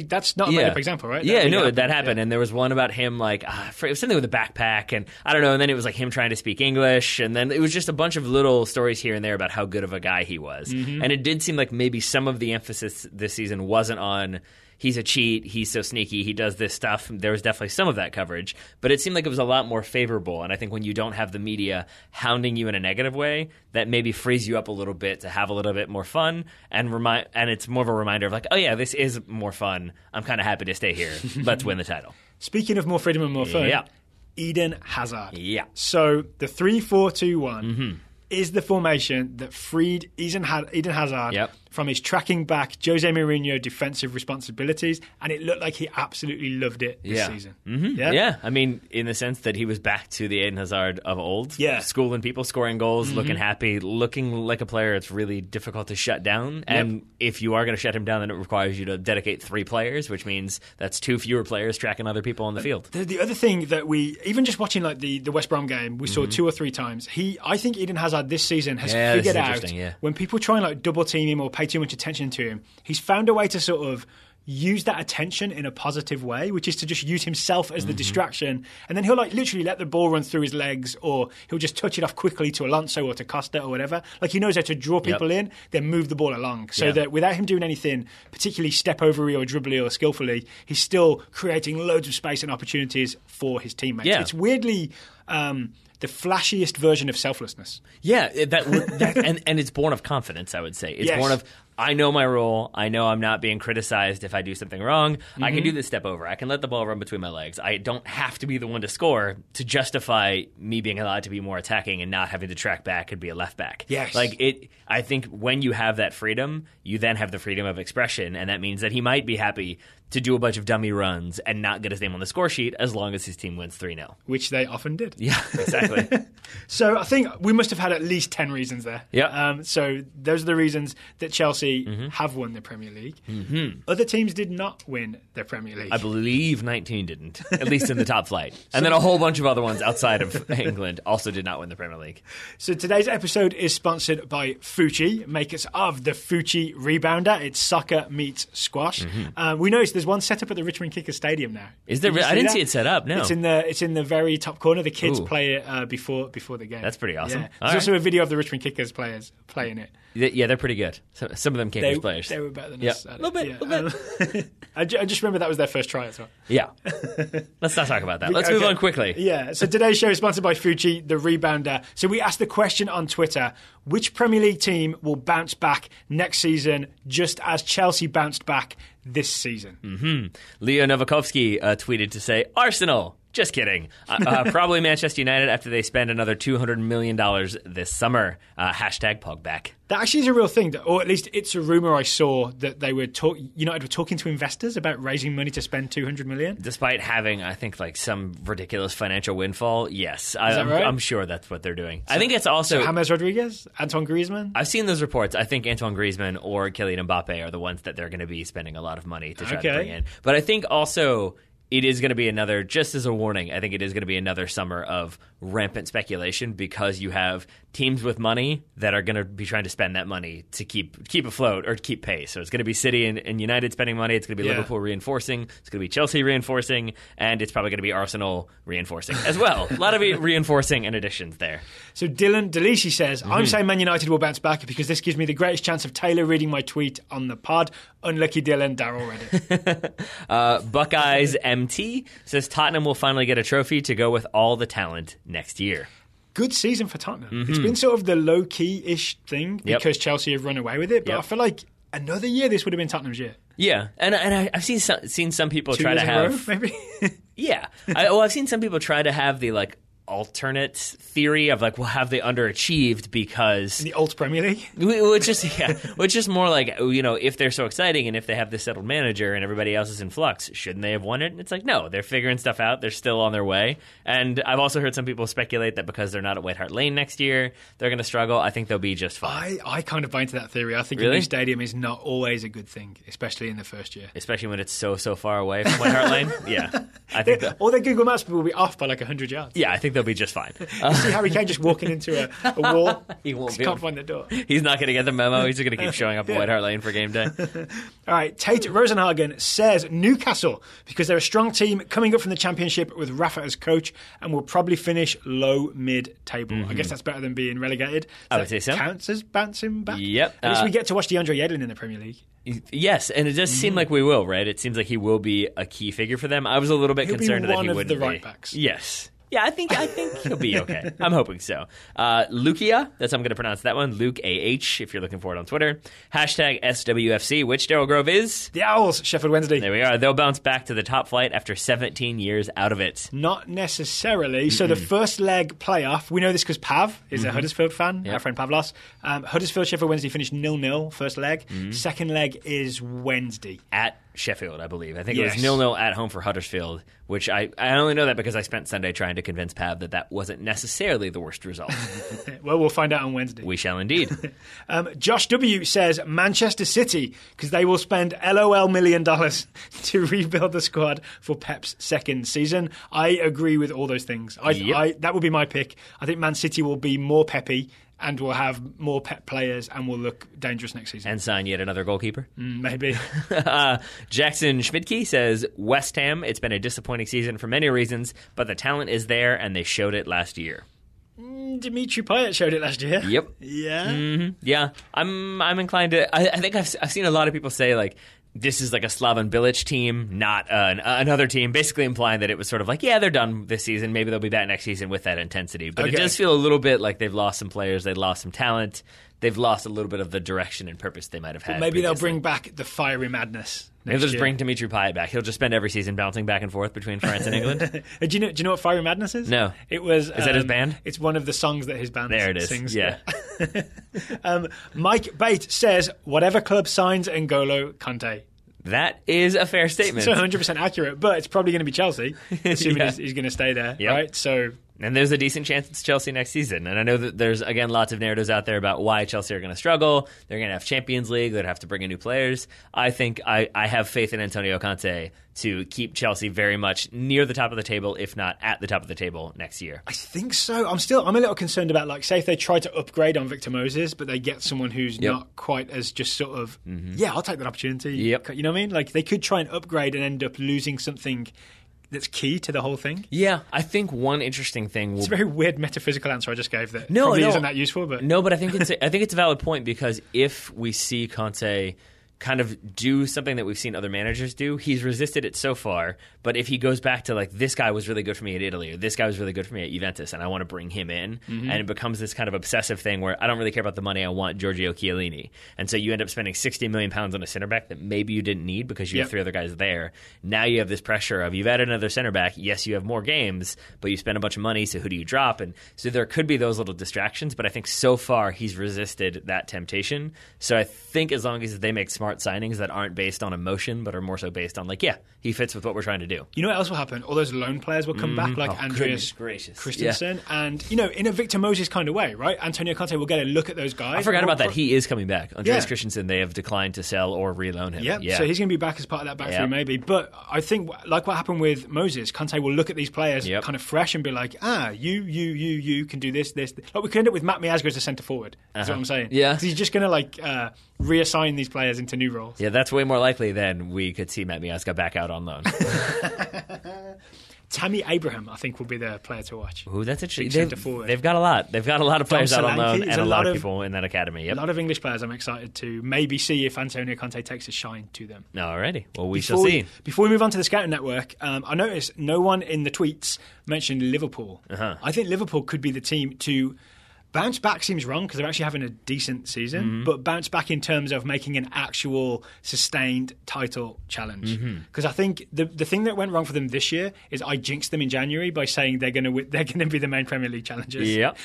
that's not a made-up example, right? That happened. And there was one about him, like, it was something with a backpack, and I don't know, and then it was like him trying to speak English, and then it was just a bunch of little stories here and there about how good of a guy he was. And it did seem like maybe some of the emphasis this season wasn't on he's a cheat, he's so sneaky, he does this stuff. There was definitely some of that coverage, but it seemed like it was a lot more favorable. And I think when you don't have the media hounding you in a negative way, that maybe frees you up a little bit to have a little bit more fun, and it's more of a reminder of like, oh yeah, this is more fun. I'm kind of happy to stay here. Let's win the title. Speaking of more freedom and more fun, Eden Hazard. Yeah. So the 3-4-2-1 is the formation that freed Eden Hazard from his tracking back Jose Mourinho defensive responsibilities, and it looked like he absolutely loved it this season. Yeah, I mean, in the sense that he was back to the Eden Hazard of old, schooling people, scoring goals, looking happy, looking like a player it's really difficult to shut down. And if you are going to shut him down, then it requires you to dedicate 3 players, which means that's 2 fewer players tracking other people on the field. The other thing that we, even just watching like the West Brom game, we saw 2 or 3 times. I think Eden Hazard this season has figured out when people try and like double team him or pay too much attention to him, he's found a way to sort of use that attention in a positive way, which is to just use himself as the distraction, and then he'll like literally let the ball run through his legs, or he'll just touch it off quickly to Alonso or to Costa or whatever. Like he knows how to draw people in, then move the ball along, so that without him doing anything particularly step-overy or dribbly or skillfully, he's still creating loads of space and opportunities for his teammates. It's weirdly the flashiest version of selflessness. Yeah, and it's born of confidence, I would say. It's born of, I know my role. I know I'm not being criticized if I do something wrong. I can do this step over. I can let the ball run between my legs. I don't have to be the one to score to justify me being allowed to be more attacking and not having to track back and be a left back. Yes. I think when you have that freedom, you then have the freedom of expression, and that means that he might be happy to do a bunch of dummy runs and not get his name on the score sheet as long as his team wins 3-0. Which they often did. Yeah, exactly. So I think we must have had at least 10 reasons there. Yeah. So those are the reasons that Chelsea have won the Premier League. Other teams did not win the Premier League. I believe 19 didn't, at least in the top flight. And then a whole bunch of other ones outside of England also did not win the Premier League. So today's episode is sponsored by Fucci, makers of the Fucci Rebounder. It's soccer meets squash. We noticed there's one set up at the Richmond Kickers Stadium now. Is there? I didn't see it set up. No, it's in the very top corner. The kids play it before the game. That's pretty awesome. Yeah. There's also a video of the Richmond Kickers players playing it. Yeah, they're pretty good. Some of them Kickers players. They were better than us. A little bit. I just remember that was their first try as well. Yeah. Let's not talk about that. Let's move on quickly. Yeah. So today's show is sponsored by Fucci, the Rebounder. So we asked the question on Twitter, which Premier League team will bounce back next season just as Chelsea bounced back this season? Leo Novakovsky tweeted to say, Arsenal. Just kidding. Probably Manchester United after they spend another $200 million this summer. Hashtag Pogback. That actually is a real thing, or at least it's a rumor I saw that they were United were talking to investors about raising money to spend $200 million. Despite having, I think, like some ridiculous financial windfall, yes, right? I'm sure that's what they're doing. I think it's also James Rodriguez, Antoine Griezmann. I've seen those reports. I think Antoine Griezmann or Kylian Mbappe are the ones that they're going to be spending a lot of money to try to bring in. But I think also it is going to be another, just as a warning, I think it is going to be another summer of rampant speculation because you have teams with money that are going to be trying to spend that money to keep afloat or to keep pace. So it's going to be City and United spending money. It's going to be Liverpool reinforcing. It's going to be Chelsea reinforcing. And it's probably going to be Arsenal reinforcing as well. A lot of reinforcing and additions there. So Dylan Delisi says, I'm saying Man United will bounce back because this gives me the greatest chance of Taylor reading my tweet on the pod. Unlucky Dylan, Darryl read it. Buckeyes MT says Tottenham will finally get a trophy to go with all the talent next year. Good season for Tottenham. It's been sort of the low-key-ish thing because Chelsea have run away with it, but I feel like another year this would have been Tottenham's year. Yeah, and I've seen some people try to have... maybe? Yeah. I've seen some people try to have the, like, alternate theory of, like, well, have they underachieved because... In the Alt Premier League? Which is more like, you know, if they're so exciting and if they have this settled manager and everybody else is in flux, shouldn't they have won it? And it's like, no, they're figuring stuff out. They're still on their way. And I've also heard some people speculate that because they're not at White Hart Lane next year, they're going to struggle. I think they'll be just fine. I kind of buy into that theory. I think a new stadium is not always a good thing, especially in the first year. Especially when it's so far away from White Hart Lane? Yeah. I think all their Google Maps will be off by like 100 yards. Yeah, I think they'll be just fine. You see Harry Kane just walking into a wall. He can't find the door. He's not going to get the memo. He's just going to keep showing up at White Hart Lane for game day. All right, Tate Rosenhagen says Newcastle because they're a strong team coming up from the Championship with Rafa as coach and will probably finish low mid-table. I guess that's better than being relegated. I would say so. Counts as bouncing back. Yep. At least we get to watch DeAndre Yedlin in the Premier League. Yes, and it does seem like we will, right? It seems like he will be a key figure for them. I was a little bit concerned that he wouldn't be. One of the right backs. Yes. Yeah, I think he'll be okay. I'm hoping so. Lukia, that's how I'm going to pronounce that one. Luke AH, if you're looking for it on Twitter. Hashtag SWFC, which Daryl Grove is? The Owls, Sheffield Wednesday. There we are. They'll bounce back to the top flight after 17 years out of it. Not necessarily. So the first leg playoff, we know this because Pav is a Huddersfield fan, our friend Pavlos. Huddersfield, Sheffield Wednesday finished 0-0 first leg. Second leg is Wednesday. At Sheffield, I believe. I think it was 0-0 at home for Huddersfield, which I only know that because I spent Sunday trying to convince Pav that wasn't necessarily the worst result. Well, we'll find out on Wednesday. We shall indeed. Josh W. says Manchester City because they will spend LOL $1 million to rebuild the squad for Pep's second season. I agree with all those things. That would be my pick. I think Man City will be more peppy and will have more Pep players and will look dangerous next season. And sign yet another goalkeeper? Maybe. Jackson Schmidtke says, West Ham, it's been a disappointing season for many reasons, but the talent is there and they showed it last year. Dimitri Payet showed it last year. Yep. Yeah. Mm-hmm. Yeah. I'm inclined to... I think I've seen a lot of people say, like, this is like a Slaven Bilic team, not another team, basically implying that it was sort of like, yeah, they're done this season. Maybe they'll be back next season with that intensity. But it does feel a little bit like they've lost some players. They've lost some talent. They've lost a little bit of the direction and purpose they might have had. But maybe they'll bring back the fiery madness. Maybe they'll just bring Dimitri Payet back. He'll just spend every season bouncing back and forth between France and England. Do you know what Fiery Madness is? No. Is that his band? It's one of the songs that his band sings. Yeah. Mike Bate says, whatever club signs N'Golo Kante. That is a fair statement. It's 100% accurate, but it's probably going to be Chelsea, assuming he's going to stay there, right? So... And there's a decent chance it's Chelsea next season. And I know that there's, again, lots of narratives out there about why Chelsea are going to struggle. They're going to have Champions League. They'd have to bring in new players. I think I have faith in Antonio Conte to keep Chelsea very much near the top of the table, if not at the top of the table next year. I think so. I'm a little concerned about, like, say if they try to upgrade on Victor Moses, but they get someone who's not quite as just sort of, I'll take that opportunity. Yep. You know what I mean? Like, they could try and upgrade and end up losing something that's key to the whole thing. Yeah, I think one interesting thing it's a very weird metaphysical answer I just gave that probably isn't that useful. But no, but I think it's a valid point because if we see Conte kind of do something that we've seen other managers do. He's resisted it so far, but if he goes back to like, this guy was really good for me at Italy, or this guy was really good for me at Juventus, and I want to bring him in, and it becomes this kind of obsessive thing where I don't really care about the money, I want Giorgio Chiellini. And so you end up spending £60 million on a center back that maybe you didn't need because you have 3 other guys there. Now you have this pressure of, you've added another center back, yes, you have more games, but you spend a bunch of money, so who do you drop? And so there could be those little distractions, but I think so far he's resisted that temptation. So I think as long as they make smart signings that aren't based on emotion, but are more so based on like, he fits with what we're trying to do. You know what else will happen? All those loan players will come back, like Andreas Christensen, and in a Victor Moses kind of way, right? Antonio Conte will get a look at those guys. I forgot about that. He is coming back. Andreas Christensen, they have declined to sell or reloan him. Yeah, so he's going to be back as part of that back three, maybe. But I think, like what happened with Moses, Conte will look at these players kind of fresh and be like, you can do this. Like we could end up with Matt Miazga as a centre forward. That's what I'm saying. Yeah, because he's just going to like reassign these players into new roles. Yeah, that's way more likely than we could see Matt Miazga back out on loan. Tammy Abraham, I think, will be the player to watch. Ooh, that's interesting. They've got a lot. They've got a lot of players out on loan and a lot of people in that academy. Yep. A lot of English players I'm excited to maybe see if Antonio Conte takes a shine to them. Alrighty. Well, we shall see. Before we move on to the scouting network, I noticed no one in the tweets mentioned Liverpool. I think Liverpool could be the team to bounce back. Seems wrong because they're actually having a decent season, but bounce back in terms of making an actual sustained title challenge. Because I think the thing that went wrong for them this year is I jinxed them in January by saying they're going to be the main Premier League challengers. Yep.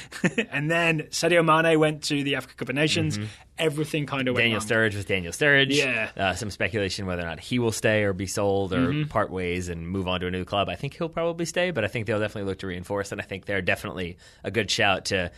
And then Sadio Mane went to the Africa Cup of Nations. Everything kind of went Daniel wrong. Sturridge was Daniel Sturridge. Yeah. Some speculation whether or not he will stay or be sold or part ways and move on to a new club. I think he'll probably stay, but I think they'll definitely look to reinforce, and I think they're definitely a good shout to,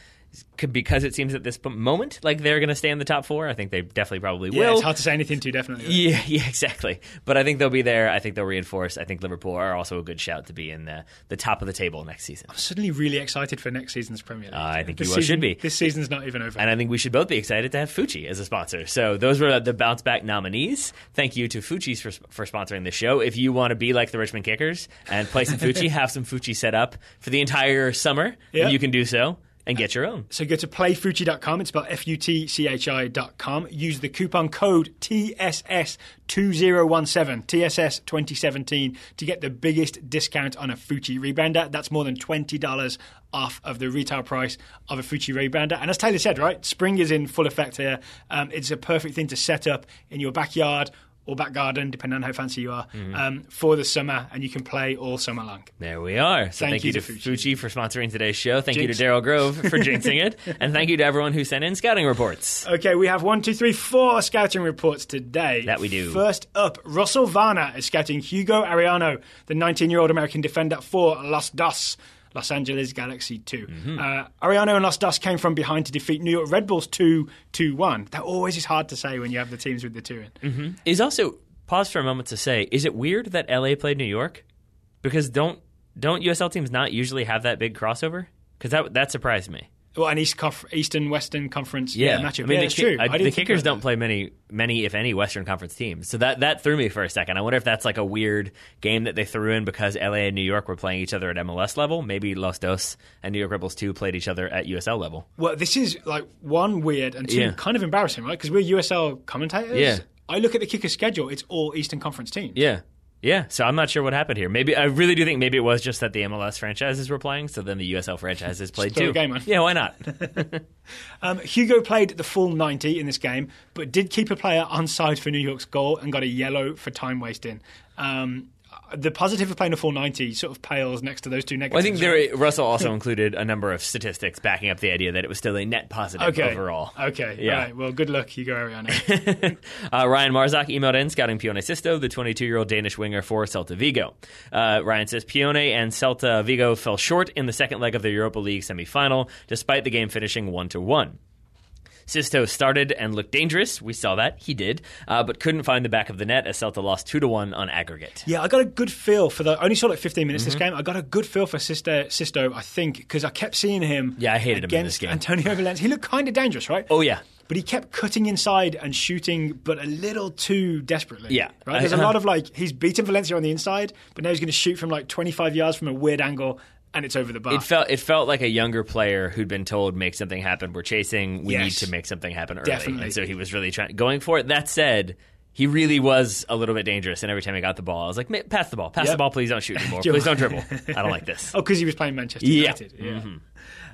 because it seems at this moment like they're going to stay in the top 4. I think they definitely probably will. Yeah, it's hard to say anything too definitely. Yeah, exactly. But I think they'll be there. I think they'll reinforce. I think Liverpool are also a good shout to be in the top of the table next season. I'm suddenly really excited for next season's Premier League. I think you should be. This season's not even over. And I think we should both be excited to have Fucci as a sponsor. So those were the bounce back nominees. Thank you to Fucci's for sponsoring this show. If you want to be like the Richmond Kickers and play some Fucci, have some Fucci set up for the entire summer, you can do so. And get your own. So go to playfucci.com. It's spelled FUTCHI.com. Use the coupon code TSS2017, TSS 2017, to get the biggest discount on a Fucci rebounder. That's more than $20 off of the retail price of a Fucci rebounder. And as Taylor said, right, spring is in full effect here. It's a perfect thing to set up in your backyard or back garden, depending on how fancy you are, for the summer, and you can play all summer long. There we are. So thank you to Fucci for sponsoring today's show. Thank you to Daryl Grove for jinxing it. And thank you to everyone who sent in scouting reports. Okay, we have 4 scouting reports today. That we do. First up, Russell Varner is scouting Hugo Ariano, the 19-year-old American defender for Los Angeles Galaxy 2. Ariano and Los Dos came from behind to defeat New York Red Bulls 2-1. That always is hard to say when you have the teams with the 2 in. Is also, pause for a moment to say, is it weird that LA played New York? Because don't USL teams not usually have that big crossover? Because that surprised me. Well, an East and Western Conference matchup. I mean, that's true. The Kickers don't play many, if any, Western Conference teams. So that threw me for a second. I wonder if that's like a weird game that they threw in because LA and New York were playing each other at MLS level. Maybe Los Dos and New York Rebels 2 played each other at USL level. Well, this is like one weird and two kind of embarrassing, right? Because we're USL commentators. Yeah. I look at the Kickers schedule. It's all Eastern Conference teams. Yeah, so I'm not sure what happened here. Maybe I really do think maybe it was just that the MLS franchises were playing, so then the USL franchises played too. A game on. Yeah, why not? Hugo played the full 90 in this game, but did keep a player onside for New York's goal and got a yellow for time wasting. The positive of playing a full 90 sort of pales next to those two negatives. Well, I think Russell also included a number of statistics backing up the idea that it was still a net positive overall. Okay, yeah. All right. Well, good luck, Hugo Ariano. Ryan Marzak emailed in scouting Pione Sisto, the 22-year-old Danish winger for Celta Vigo. Ryan says Pione and Celta Vigo fell short in the second leg of the Europa League semi-final, despite the game finishing 1-1. Sisto started and looked dangerous. We saw that. He did. But couldn't find the back of the net as Celta lost 2-1 on aggregate. Yeah, I got a good feel for I only saw like 15 minutes this game. I got a good feel for Sisto, I think, because I kept seeing him I hated him in this game. Antonio Valencia. He looked kind of dangerous, right? Oh, yeah. But he kept cutting inside and shooting, but a little too desperately. Yeah. Right? There's a lot of he's beaten Valencia on the inside, but now he's going to shoot from 25 yards from a weird angle. And it's over the bar. It felt like a younger player who'd been told, make something happen. We're chasing. We need to make something happen early. Definitely. And so he was really going for it. That said, He really was a little bit dangerous, and every time he got the ball, I was like, pass the ball, please don't shoot anymore, please don't dribble. I don't like this. Oh, because he was playing Manchester United. Yeah. Mm-hmm.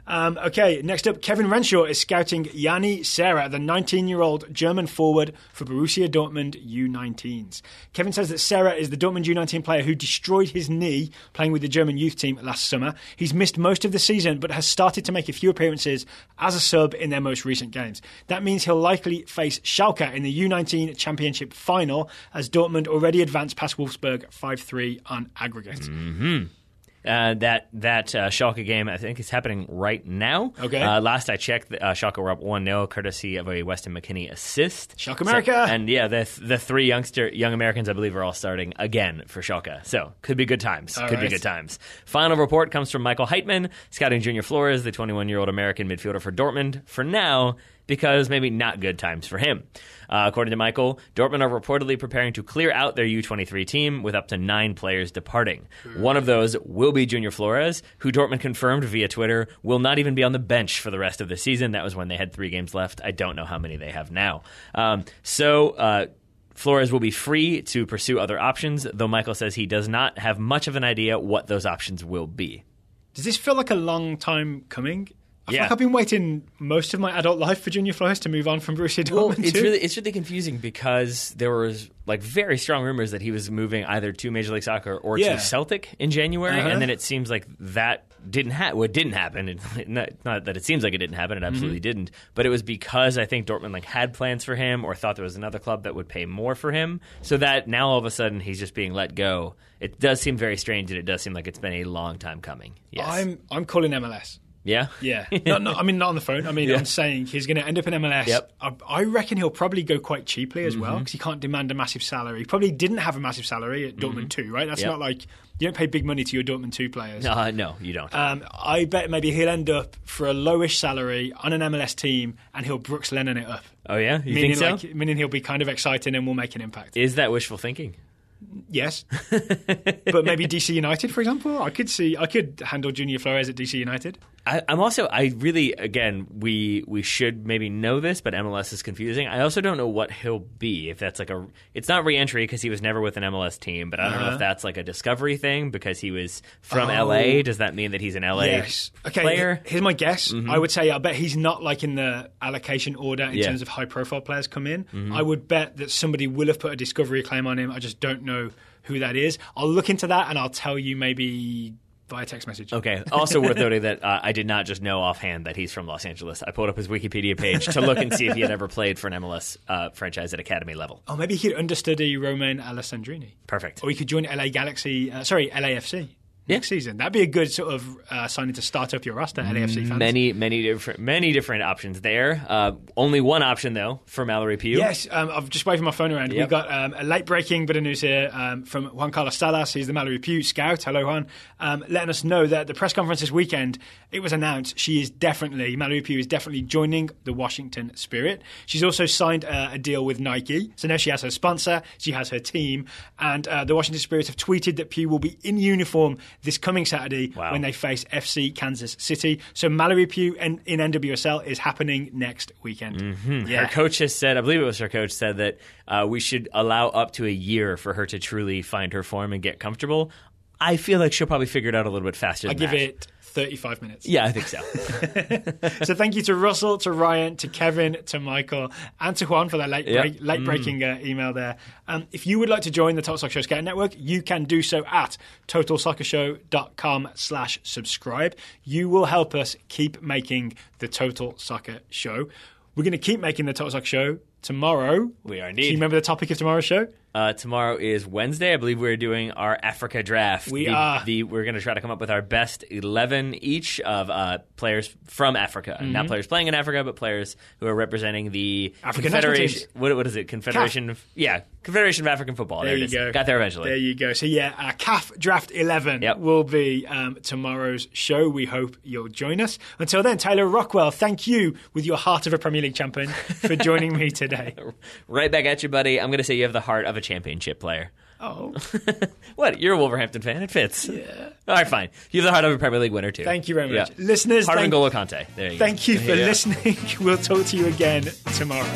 Okay, next up, Kevin Renshaw is scouting Yanni Serra, the 19-year-old German forward for Borussia Dortmund U19s. Kevin says that Serra is the Dortmund U19 player who destroyed his knee playing with the German youth team last summer. He's missed most of the season, but has started to make a few appearances as a sub in their most recent games. That means he'll likely face Schalke in the U19 Championship final, as Dortmund already advanced past Wolfsburg 5-3 on aggregate. Mm-hmm. That Schalke game, I think, is happening right now. Okay. Last I checked, Schalke were up 1-0, courtesy of a Weston McKennie assist. Schalke America! And the three young Americans, I believe, are all starting again for Schalke. So, could be good times. Be good times. Final report comes from Michael Heitman, scouting Junior Flores, the 21-year-old American midfielder for Dortmund, for now, because maybe not good times for him. According to Michael, Dortmund are reportedly preparing to clear out their U23 team with up to 9 players departing. One of those will be Junior Flores, who Dortmund confirmed via Twitter will not even be on the bench for the rest of the season. That was when they had 3 games left. I don't know how many they have now. Flores will be free to pursue other options, though Michael says he does not have much of an idea what those options will be. Does this feel like a long time coming? I feel like I've been waiting most of my adult life for Junior Flores to move on from Borussia Dortmund. Well, it's really confusing because there was very strong rumors that he was moving either to Major League Soccer or to Celtic in January, and then it seems like that didn't happen. Well, it didn't happen. Not that it seems like it didn't happen. It absolutely didn't. But it was because I think Dortmund had plans for him or thought there was another club that would pay more for him, so that now all of a sudden he's just being let go. It does seem very strange, and it does seem like it's been a long time coming. Yes. I'm calling MLS. Yeah? Yeah. Not on the phone. I'm saying he's going to end up in MLS. Yep. I reckon he'll probably go quite cheaply as well, because he can't demand a massive salary. He probably didn't have a massive salary at Dortmund 2, right? That's not like you don't pay big money to your Dortmund 2 players. No, you don't. I bet maybe he'll end up for a lowish salary on an MLS team, and he'll Brooks Lennon it up. Oh, yeah? You think so? Meaning he'll be kind of exciting and will make an impact. Is that wishful thinking? Yes. But maybe DC United, for example. I could handle Junior Flores at DC United. We should maybe know this, but MLS is confusing. I also don't know what he'll be. If that's it's not re-entry because he was never with an MLS team, but I don't know if that's like a discovery thing because he was from LA. Does that mean that he's an LA player? Here's my guess. I would say I bet he's not in the allocation order in terms of high-profile players come in. I would bet that somebody will have put a discovery claim on him. I just don't know who that is. I'll look into that and I'll tell you maybe via text message. Okay. Also worth noting that I did not just know offhand that he's from Los Angeles. I pulled up his Wikipedia page to look and see if he had ever played for an MLS franchise at academy level. Oh, maybe he could understudy Romain Alessandrini. Perfect. Or he could join LAFC. Next season. That'd be a good sort of signing to start up your roster, LAFC fans. Many different options there. Only one option, though, for Mallory Pugh. Yes, I've just waved my phone around. We've got a late-breaking bit of news here from Juan Carlos Salas. He's the Mallory Pugh scout. Hello, Juan. Letting us know that at the press conference this weekend, it was announced Mallory Pugh is definitely joining the Washington Spirit. She's also signed a deal with Nike. So now she has her sponsor, she has her team, and the Washington Spirit have tweeted that Pugh will be in uniform this coming Saturday when they face FC Kansas City. So Mallory Pugh in NWSL is happening next weekend. Mm-hmm. Yeah. Her coach has said, I believe it was her coach, said that we should allow up to a year for her to truly find her form and get comfortable. I feel like she'll probably figure it out a little bit faster than that. I give it 35 minutes. Yeah, I think so. So thank you to Russell, to Ryan, to Kevin, to Michael, and to Juan for that late-breaking email there. If you would like to join the Total Soccer Show Scouting Network, you can do so at totalsoccershow.com/subscribe. You will help us keep making the Total Soccer Show. We're going to keep making the Total Soccer Show tomorrow. We are indeed. Do you remember the topic of tomorrow's show? Tomorrow is Wednesday. I believe we're doing our Africa draft. We are. We're going to try to come up with our best 11 each of players from Africa. Not players playing in Africa, but players who are representing the African Confederation. What is it? Confederation. Confederation of African Football. There you it is. Go. Got there eventually. There you go. So CAF Draft 11 will be tomorrow's show. We hope you'll join us. Until then, Taylor Rockwell, thank you with your heart of a Premier League champion for joining me today. Right back at you, buddy. I'm going to say you have the heart of a championship player. Oh. What? You're a Wolverhampton fan. It fits. Yeah. All right, fine. You have the heart of a Premier League winner, too. Thank you very much. Yeah. Listeners, heart of N'Golo Kante. There you go. Thank you for listening. We'll talk to you again tomorrow.